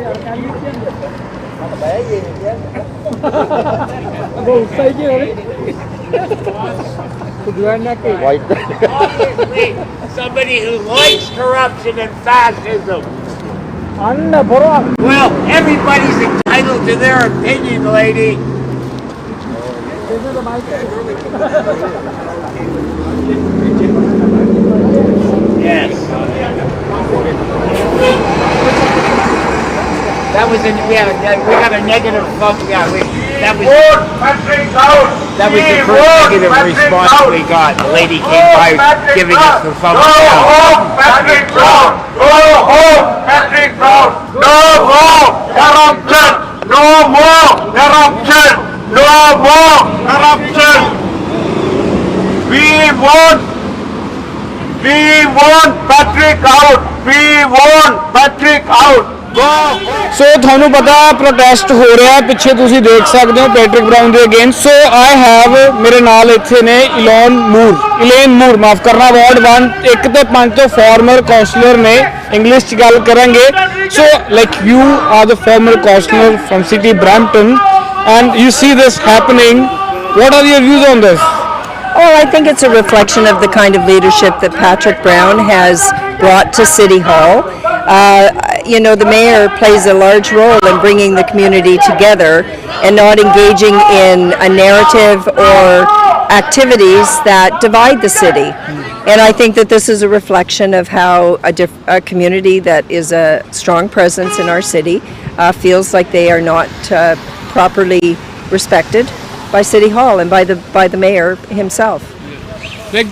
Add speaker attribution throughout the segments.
Speaker 1: Obviously, somebody who likes corruption and fascism. Well, everybody's entitled to their opinion, lady. Yes. That was we got a negative vote. Yeah, that was the first negative response we got. The lady came by giving us the thumbs down.
Speaker 2: Patrick Brown! Go home, Patrick Brown! No more corruption! No more corruption! No more corruption! We want Patrick out! We want Patrick out!
Speaker 3: ਸੋ ਤੁਹਾਨੂੰ ਪਤਾ protest ਹੋ ਰਿਹਾ ਪਿੱਛੇ ਤੁਸੀਂ ਦੇਖ ਸਕਦੇ ਹੋ Patrick brown ਦੇ ਅਗੇਂਸਟ। ਸੋ ਆਈ ਹੈਵ ਮੇਰੇ ਨਾਲ ਇੱਥੇ ਨੇ ਇਲੇਨ ਮੂਰ ਮਾਫ ਕਰਨਾ ਵਾਰਡ 1 1 ਤੇ 5 ਤੋਂ ਫਾਰਮਰ ਕਾਉਂਸਲਰ ਨੇ ਇੰਗਲਿਸ਼ ਚ ਗੱਲ ਕਰਾਂਗੇ। So like you are the former councillor from city Brampton and you see this happening, what are your views on this?
Speaker 4: Oh, I think it's a reflection of the kind of leadership that Patrick Brown has brought to City Hall. You know, the mayor plays a large role in bringing the community together and not engaging in a narrative or activities that divide the city. And I think that this is a reflection of how a community that is a strong presence in our city feels like they are not properly respected by City Hall and by the mayor himself.
Speaker 3: Like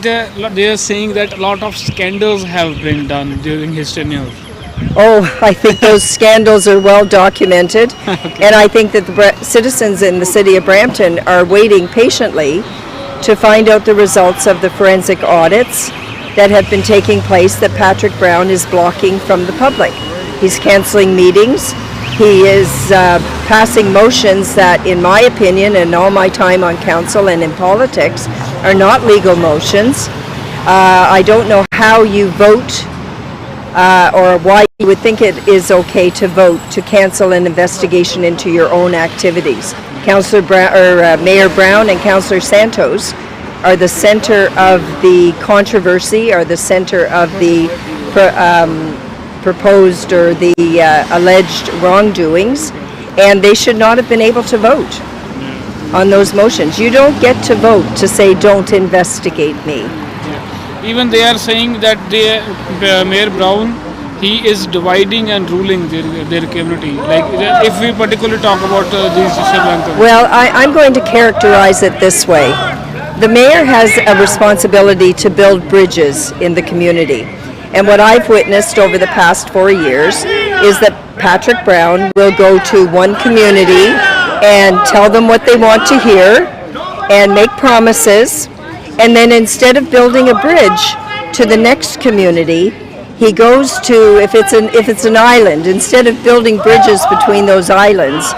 Speaker 3: they are saying that a lot of scandals have been done during his tenure.
Speaker 4: Oh, I think those scandals are well documented. Okay. And I think that the citizens in the city of Brampton are waiting patiently to find out the results of the forensic audits that have been taking place that Patrick Brown is blocking from the public. He's cancelling meetings. He is passing motions that, in my opinion, and all my time on council and in politics, are not legal motions. I don't know how you vote or why you would think it is okay to vote to cancel an investigation into your own activities. Mayor Brown and Councillor Santos are the center of the controversy, are the center of the proposed or the alleged wrongdoings, and they should not have been able to vote on those motions. You don't get to vote to say don't investigate me.
Speaker 3: Even they are saying that Mayor Brown, he is dividing and ruling their community. Like if we particularly talk about these Sri Lankans.
Speaker 4: Well, I'm going to characterize it this way. The mayor has a responsibility to build bridges in the community. And what I've witnessed over the past 4 years is that Patrick Brown will go to one community and tell them what they want to hear and make promises. And then instead of building a bridge to the next community, he goes to, if it's an island, instead of building bridges between those islands,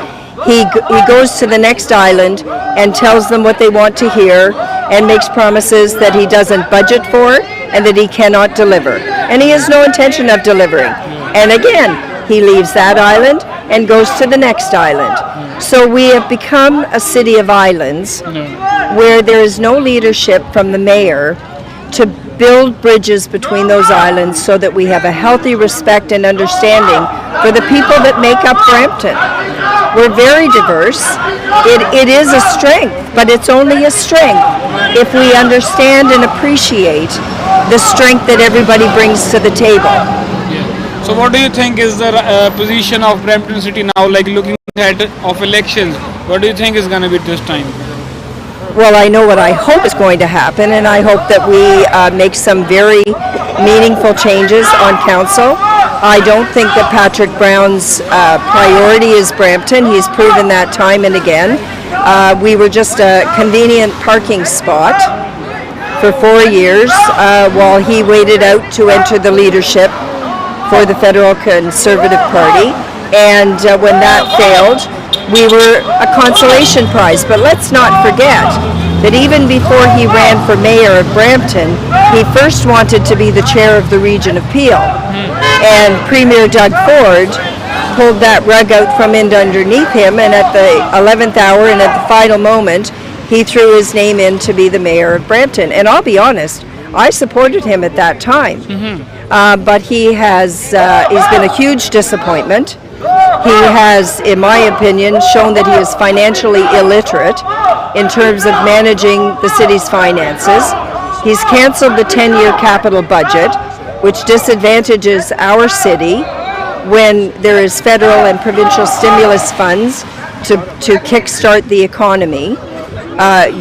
Speaker 4: he goes to the next island and tells them what they want to hear and makes promises that he doesn't budget for and that he cannot deliver. And he has no intention of delivering. And again, he leaves that island and goes to the next island. So we have become a city of islands where there is no leadership from the mayor to build bridges between those islands so that we have a healthy respect and understanding for the people that make up Brampton. We're very diverse. It is a strength, but it's only a strength if we understand and appreciate the strength that everybody brings to the table.
Speaker 3: Yeah. So what do you think is the position of Brampton City now, like looking ahead of elections? What do you think is going to be this time?
Speaker 4: Well, I know what I hope is going to happen, and I hope that we make some very meaningful changes on council. I don't think that Patrick Brown's priority is Brampton. He's proven that time and again. We were just a convenient parking spot for 4 years while he waited out to enter the leadership for the Federal Conservative Party. And when that failed, we were a consolation prize. But let's not forget that even before he ran for mayor of Brampton, he first wanted to be the chair of the region of Peel. And Premier Doug Ford pulled that rug out from underneath him, and at the 11th hour and at the final moment, he threw his name in to be the mayor of Brampton. And I'll be honest, I supported him at that time. But he's been a huge disappointment. He has, in my opinion, shown that he is financially illiterate in terms of managing the city's finances. He's cancelled the 10-year capital budget, which disadvantages our city when there is federal and provincial stimulus funds to kickstart the economy.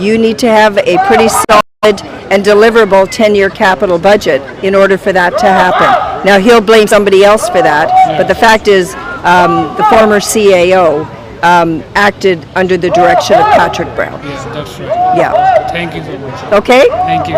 Speaker 4: You need to have a pretty solid and deliverable 10-year capital budget in order for that to happen. Now, he'll blame somebody else for that, but the fact is the former CAO acted under the direction of Patrick Brown.
Speaker 3: Yes, that's right.
Speaker 4: Yeah.
Speaker 3: Thank you so much.
Speaker 4: Okay?
Speaker 3: Thank you.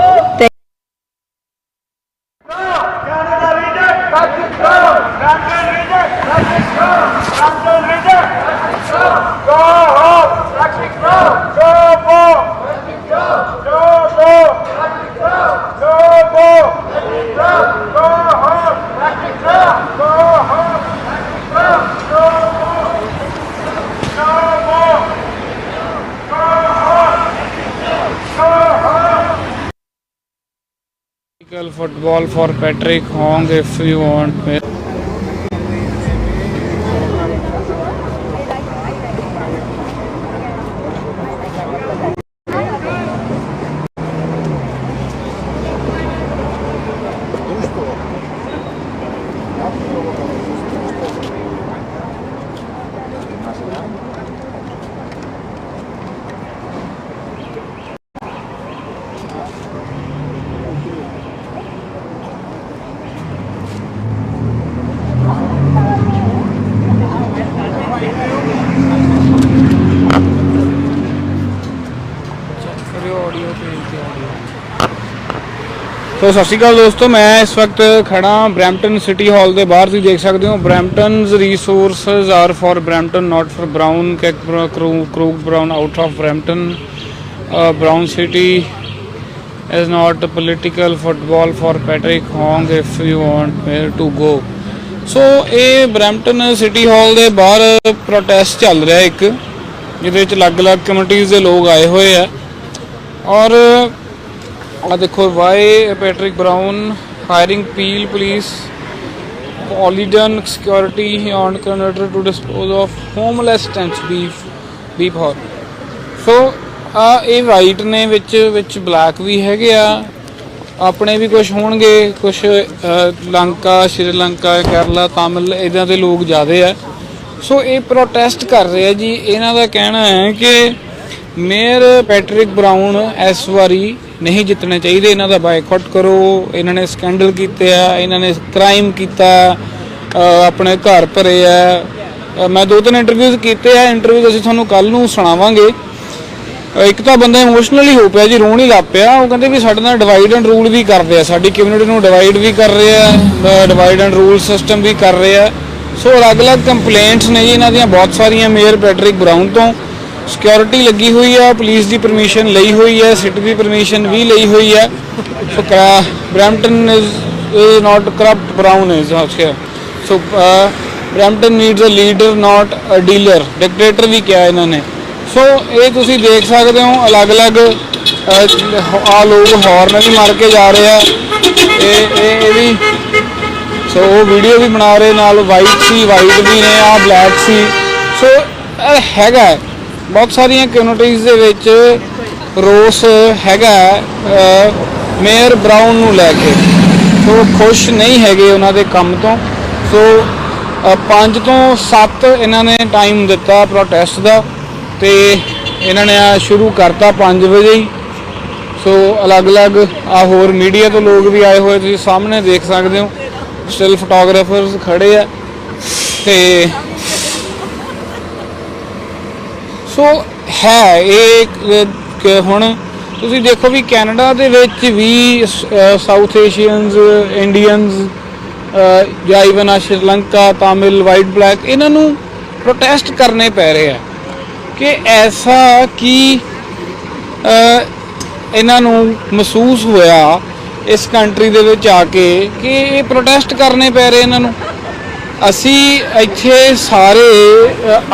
Speaker 3: Football for Patrick Hong if you want. तो सत श्री अकाल दोस्तों, मैं इस वक्त खड़ा Brampton city hall के बाहर तुम देख सकते हो। ब्रैम्पटन's resources are for Brampton, not for Brown, Crook Brown out of Brampton. Brown City is not a political football for Patrick Hong if you want where to go. So ये Brampton city hall के बाहर protest चल रहा है एक, जिहदे विच अलग-अलग communities के लोग आए हुए हैं। और आ देखो, why Patrick Brown hiring Peel police Paladin security on converter to dispose of homeless tents बीफ हॉर। सो ये वाइट ने विच ब्लैक भी हैगे आ, अपने भी कुछ होणगे, कुछ लंका, श्रीलंका, केरला, तमिल इदां दे लोग ज़्यादा है। सो ये प्रोटेस्ट कर रहे हैं जी। इन्हां दा कहना है कि मेयर पैट्रिक ब्राउन इस बारी नहीं जितने चाहिए, इन्हां दा बायकॉट करो। इन्होंने स्कैंडल किए आ, इन्होंने क्राइम किया, अपने घर भरे आ। मैं 2-3 इंटरव्यूज़ किए हैं, इंटरव्यूज़ असीं तुहानूं कल नूं सुणावांगे। एक तो बंदा इमोशनली हो पिया जी, रोण ही लग पिया। वो कहते भी साडे नाल डिवाइड एंड रूल भी करते हैं, साडी कम्यूनिटी नूं डिवाइड भी कर रहे हैं, डिवाइड एंड रूल सिस्टम भी कर रहे हैं। सो अलग अलग कंप्लेंट्स ने जी इन्हां दियां बहुत सारियां मेयर पैट्रिक ब्राउन तो। सिक्योरिटी लगी हुई है, पुलिस की परमिशन ली हुई है, सिटी की परमिशन भी ली हुई है। So Brampton is not corrupt, Brown is. So Brampton needs a leader not a dealer, dictator भी किया इन्होंने। सो ये तुसीं देख सकते हो, अलग अलग आ लोग हॉर्न भी मार के जा रहे हैं। भी सो वीडियो भी बना रहे, नाल वाइट सी, वाइट भी ने, आ ब्लैक सी। सो हैगा बहुत सारिया कम्यूनिटीज़ दे विच रोस हैगा मेयर ब्राउन नूं लैके। सो खुश नहीं हैगे उन्हां दे काम तो। सो 5 ਤੋਂ 7 इन्हां ने टाइम दिता प्रोटेस्ट का, तो इन्हां ने शुरू करता 5 बजे ही। सो अलग अलग आ होर मीडिया तो लोग भी आए हुए, तुसीं सामने देख सकते हो, स्टिल फोटोग्राफर्स खड़े है। तो सो है ये हुण तुसीं देखो भी कैनेडा दे विच भी साउथ एशियंस, इंडियंस या even Sri Lanka, Tamil, white black, इन्हां नूं प्रोटेस्ट करने पै रहे हैं कि ऐसा कि इन्हां नूं महसूस होया इस कंट्री दे विच आके कि ये प्रोटेस्ट करने पै रहे इन्हां नूं। ਅਸੀਂ ਇੱਥੇ ਸਾਰੇ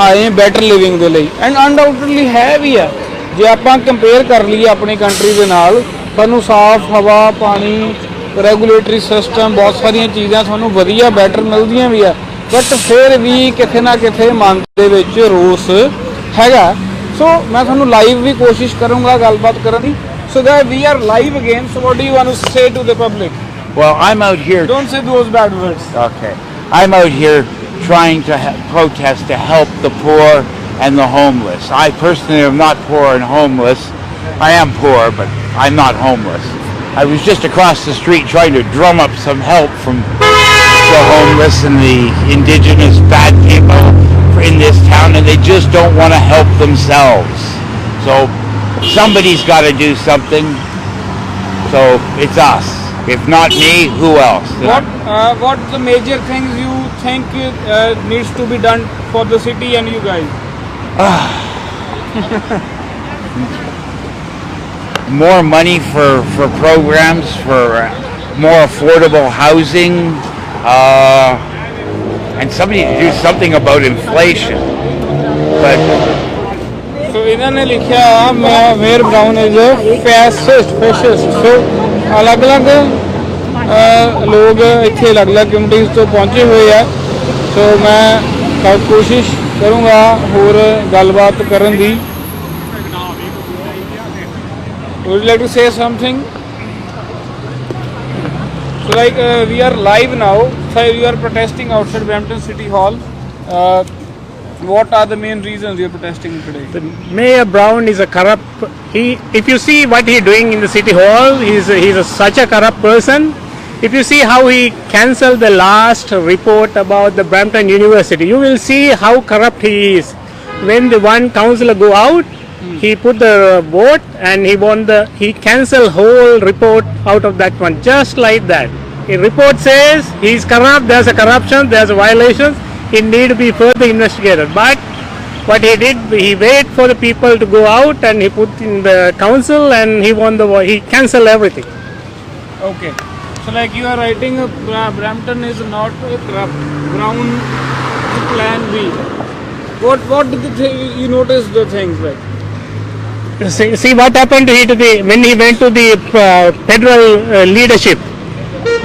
Speaker 3: ਆਏ ਬੈਟਰ ਲਿਵਿੰਗ ਦੇ ਲਈ ਐਂਡ ਅਨਡਾਊਟਡਲੀ ਹੈ ਵੀ ਆ ਜੇ ਆਪਾਂ ਕੰਪੇਅਰ ਕਰ ਲਈਏ ਆਪਣੀ ਕੰਟਰੀ ਦੇ ਨਾਲ ਤੁਹਾਨੂੰ ਸਾਫ਼ ਹਵਾ ਪਾਣੀ ਰੈਗੂਲੇਟਰੀ ਸਿਸਟਮ ਬਹੁਤ ਸਾਰੀਆਂ ਚੀਜ਼ਾਂ ਤੁਹਾਨੂੰ ਵਧੀਆ ਬੈਟਰ ਮਿਲਦੀਆਂ ਵੀ ਆ ਬਟ ਫਿਰ ਵੀ ਕਿਤੇ ਨਾ ਕਿਤੇ ਮਨ ਦੇ ਵਿੱਚ ਰੋਸ ਹੈਗਾ ਸੋ ਮੈਂ ਤੁਹਾਨੂੰ ਲਾਈਵ ਵੀ ਕੋਸ਼ਿਸ਼ ਕਰੂੰਗਾ ਗੱਲਬਾਤ ਕਰਨ ਦੀ so that we are live again so what do you want to say to the public?
Speaker 1: Well, I'm out here.
Speaker 3: Don't say those bad words.
Speaker 1: Okay. I'm out here trying to protest to help the poor and the homeless. I personally am not poor and homeless. I am poor, but I'm not homeless. I was just across the street trying to drum up some help from the homeless and the indigenous bad people in this town, and they just don't want to help themselves. So somebody's got to do something. So it's us. If not me, who else?
Speaker 3: What the major things you think needs to be done for the city and you guys?
Speaker 1: More money for programs, for more affordable housing, and somebody to do something about inflation. But
Speaker 3: so ਇਹਨਾਂ ਨੇ ਲਿਖਿਆ mayor brown is ਫੈਸਿਸਟ ਸੋ ਅਲੱਗ-ਅਲੱਗ ਲੋਕ ਇੱਥੇ ਅਲੱਗ-ਅਲੱਗ communities ਤੋਂ ਪਹੁੰਚੇ ਹੋਏ ਆ ਸੋ ਮੈਂ ਕੋਸ਼ਿਸ਼ ਕਰੂੰਗਾ ਹੋਰ ਗੱਲਬਾਤ ਕਰਨ ਦੀ would you like to say something? So like we are live now so we are protesting outside Brampton City Hall. What are the main reasons you are protesting today?
Speaker 5: The Mayor Brown is a corrupt. If you see what he is doing in the City Hall, he's such a corrupt person. If you see how he cancelled the last report about the Brampton University, you will see how corrupt he is. When the one councillor go out, he put the vote and he cancelled whole report out of that one, just like that. The report says he is corrupt. There's a corruption. There's a violation. It need to be further investigated. But what he did, he waited for the people to go out and he put in the council and he cancelled everything.
Speaker 3: Okay. So like you are writing Brampton is not corrupt. Brown plan B. What did you notice the things like?
Speaker 5: See what happened when he went to the federal leadership.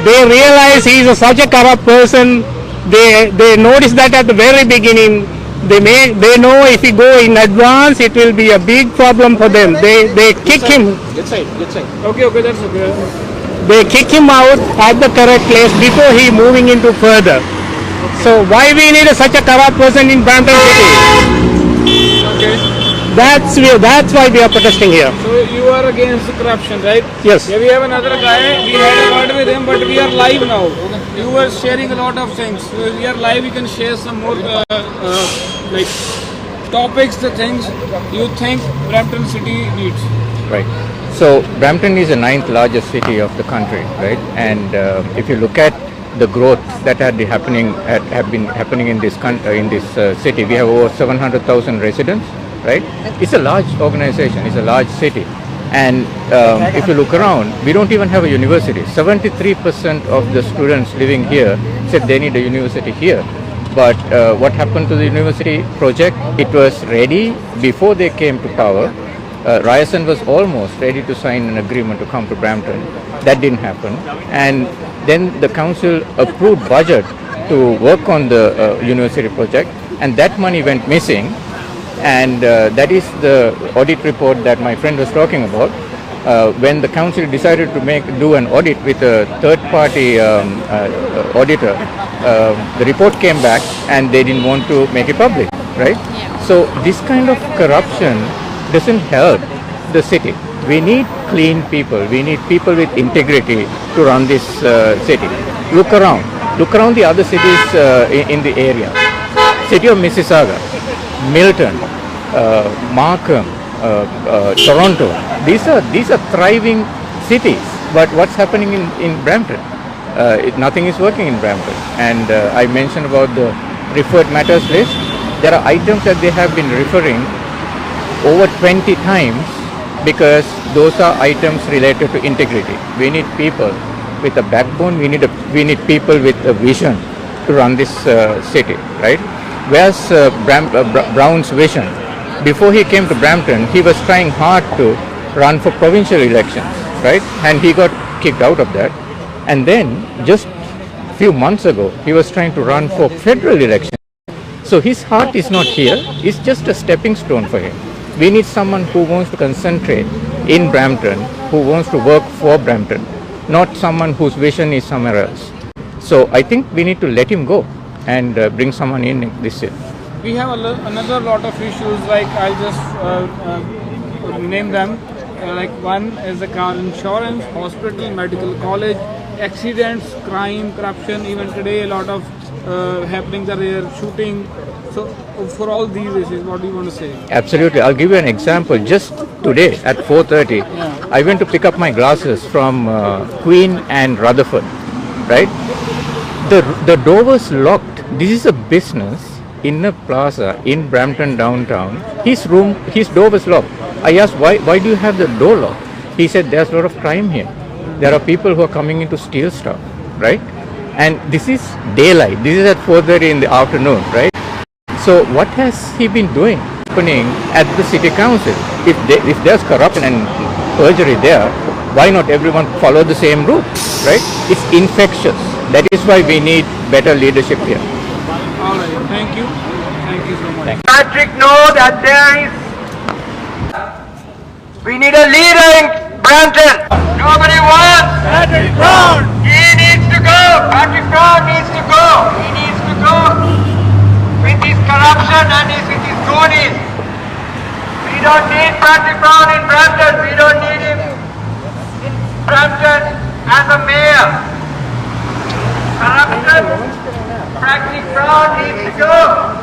Speaker 5: They realized he is such a corrupt person. They noticed that at the very beginning. They know if he go in advance, it will be a big problem for them. They kick him.
Speaker 3: Get side. Okay, that's okay.
Speaker 5: They kick him out at the correct place before he moving into further. Okay. So why we need such a corrupt person in Brampton City?
Speaker 3: Okay.
Speaker 5: That's why we are protesting here.
Speaker 3: So you are against corruption, right?
Speaker 5: Yes.
Speaker 3: Yeah, we have another guy. We had a word with him, but we are live now. You were sharing a lot of things. So we are live. You can share some more like topics, the things you think Brampton City needs.
Speaker 6: Right. So Brampton is the 9th largest city of the country, right? And if you look at the growth that have been happening in this city, we have over 700,000 residents, right? It's a large organization. It's a large city. And if you look around, we don't even have a university. 73% of the students living here said they need a university here. But what happened to the university project? It was ready before they came to power. Ryerson was almost ready to sign an agreement to come to Brampton. That didn't happen. And then the council approved budget to work on the university project, and that money went missing. And that is the audit report that my friend was talking about. When the council decided to do an audit with a third-party auditor, the report came back and they didn't want to make it public, right? Yeah. So this kind of corruption doesn't help the city. We need clean people. We need people with integrity to run this city. Look around the other cities in the area. City of Mississauga, Milton, Markham, Toronto. These are thriving cities. But what's happening in Brampton? Nothing is working in Brampton. And I mentioned about the referred matters list. There are items that they have been referring over 20 times because those are items related to integrity. We need people with a backbone. We need people with a vision. to run this city, right? Whereas Brown's vision, before he came to Brampton, he was trying hard to run for provincial elections, right? And he got kicked out of that. And then just few months ago, he was trying to run for federal elections. So his heart is not here. It's just a stepping stone for him. We need someone who wants to concentrate in Brampton, who wants to work for Brampton, not someone whose vision is somewhere else. So I think we need to let him go and bring someone in this year.
Speaker 3: We have another lot of issues, like I'll just name them. Like one is the car insurance, hospital, medical college, accidents, crime, corruption. Even today a lot of happenings are there, shooting. So for all these issues, what do you want to say?
Speaker 6: Absolutely. I'll give you an example. Just today at 4:30, I went to pick up my glasses from Queen and Rutherford, right? The door was locked. This is a business in a plaza in Brampton downtown. His door was locked. I asked, why do you have the door locked? He said, there's a lot of crime here. There are people who are coming in to steal stuff, right? And this is daylight. This is at 4:30 in the afternoon, right? So what has he been doing happening at the city council? If there's corruption and perjury there, why not everyone follow the same route, right? It's infectious. That is why we need better leadership here.
Speaker 3: All right, thank you. Thank you so much.
Speaker 2: Patrick know that we need a leader in Brampton. Nobody wants Patrick Brown. He needs to go. Patrick Brown needs to go. He needs to go. With his corruption and with his goonies. We don't need Patrick Brown in Brampton. We don't need him in Brampton as a mayor. Corruption. Patrick Brown needs to go.